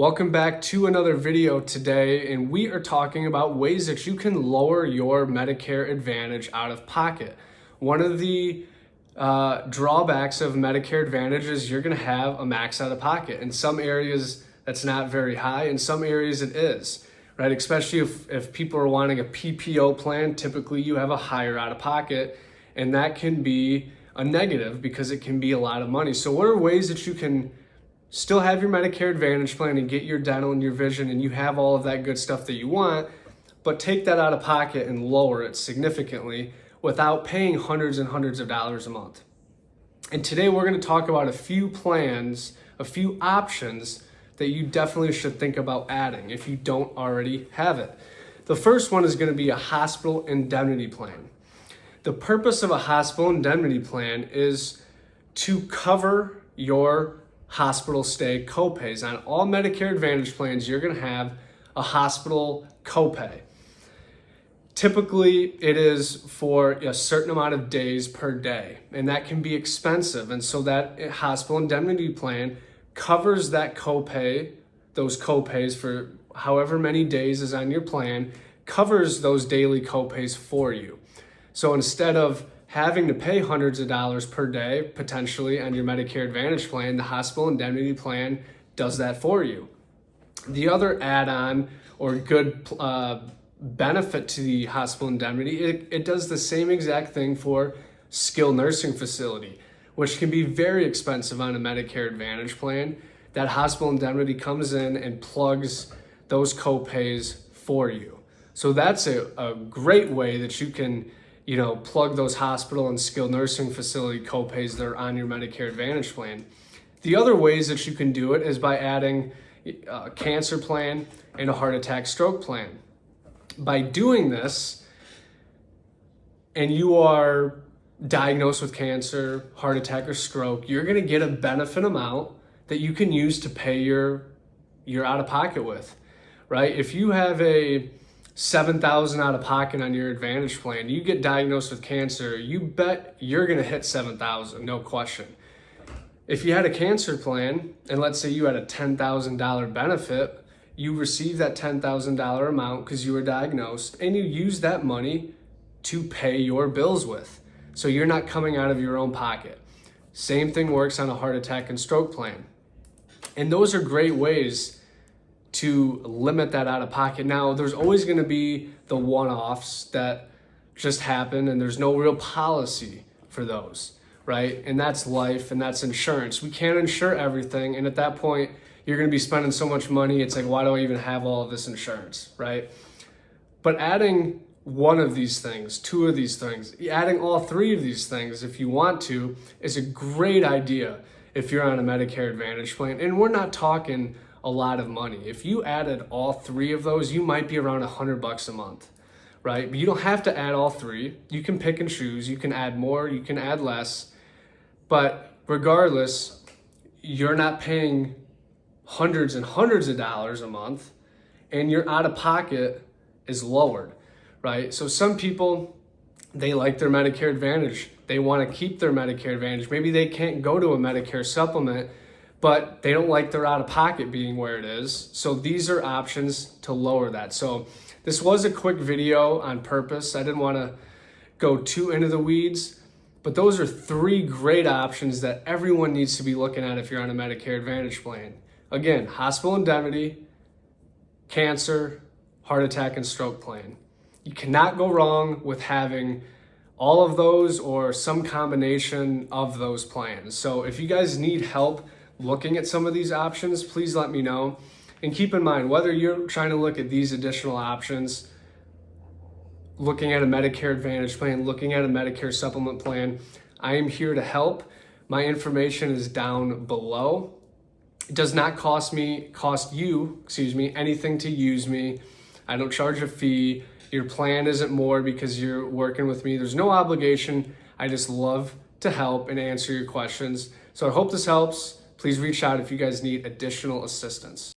Welcome back to another video today, and we are talking about ways that you can lower your Medicare Advantage out of pocket. One of the drawbacks of Medicare Advantage is you're going to have a max out of pocket. In some areas that's not very high, in some areas it is, right? Especially if people are wanting a PPO plan, typically you have a higher out of pocket, and that can be a negative because it can be a lot of money. So what are ways that you can still have your Medicare Advantage plan and get your dental and your vision and you have all of that good stuff that you want, but take that out of pocket and lower it significantly without paying hundreds and hundreds of dollars a month? And today we're going to talk about a few plans, a few options that you definitely should think about adding if you don't already have it. The first one is going to be a hospital indemnity plan. The purpose of a hospital indemnity plan is to cover your hospital stay copays. On all Medicare Advantage plans, you're going to have a hospital copay. Typically, it is for a certain amount of days per day, and that can be expensive. And so that hospital indemnity plan covers that copay, those copays for however many days is on your plan, covers those daily copays for you. So instead of having to pay hundreds of dollars per day, potentially, on your Medicare Advantage plan, the hospital indemnity plan does that for you. The other add-on or good benefit to the hospital indemnity, it does the same exact thing for skilled nursing facility, which can be very expensive on a Medicare Advantage plan. That hospital indemnity comes in and plugs those copays for you. So that's a great way that you can plug those hospital and skilled nursing facility copays that are on your Medicare Advantage plan. The other ways that you can do it is by adding a cancer plan and a heart attack stroke plan. By doing this, and you are diagnosed with cancer, heart attack, or stroke, you're going to get a benefit amount that you can use to pay your out of pocket with, right? If you have a $7,000 out of pocket on your Advantage plan, you get diagnosed with cancer, you bet you're going to hit $7,000, no question. If you had a cancer plan, and let's say you had a $10,000 benefit, you receive that $10,000 amount because you were diagnosed, and you use that money to pay your bills with. So you're not coming out of your own pocket. Same thing works on a heart attack and stroke plan. And those are great ways to limit that out of pocket. Now, there's always going to be the one-offs that just happen, and there's no real policy for those, right? And that's life, and that's insurance. We can't insure everything, and at that point, you're going to be spending so much money, it's like, why do I even have all of this insurance, right? But adding one of these things, two of these things, adding all three of these things, if you want to, is a great idea if you're on a Medicare Advantage plan. And we're not talking a lot of money. If you added all three of those, you might be around $100 a month, right? But you don't have to add all three. You can pick and choose. You can add more, you can add less. But regardless, you're not paying hundreds and hundreds of dollars a month, and your out of pocket is lowered, right? So some people, they like their Medicare Advantage. They want to keep their Medicare Advantage. Maybe they can't go to a Medicare supplement, but they don't like their out-of-pocket being where it is. So these are options to lower that. So this was a quick video on purpose. I didn't want to go too into the weeds, but those are three great options that everyone needs to be looking at if you're on a Medicare Advantage plan. Again, hospital indemnity, cancer, heart attack, and stroke plan. You cannot go wrong with having all of those or some combination of those plans. So if you guys need help looking at some of these options, please let me know. And keep in mind, whether you're trying to look at these additional options, looking at a Medicare Advantage plan, looking at a Medicare supplement plan, I am here to help. My information is down below. It does not cost you anything to use me. I don't charge a fee. Your plan isn't more because you're working with me. There's no obligation. I just love to help and answer your questions. So I hope this helps. Please reach out if you guys need additional assistance.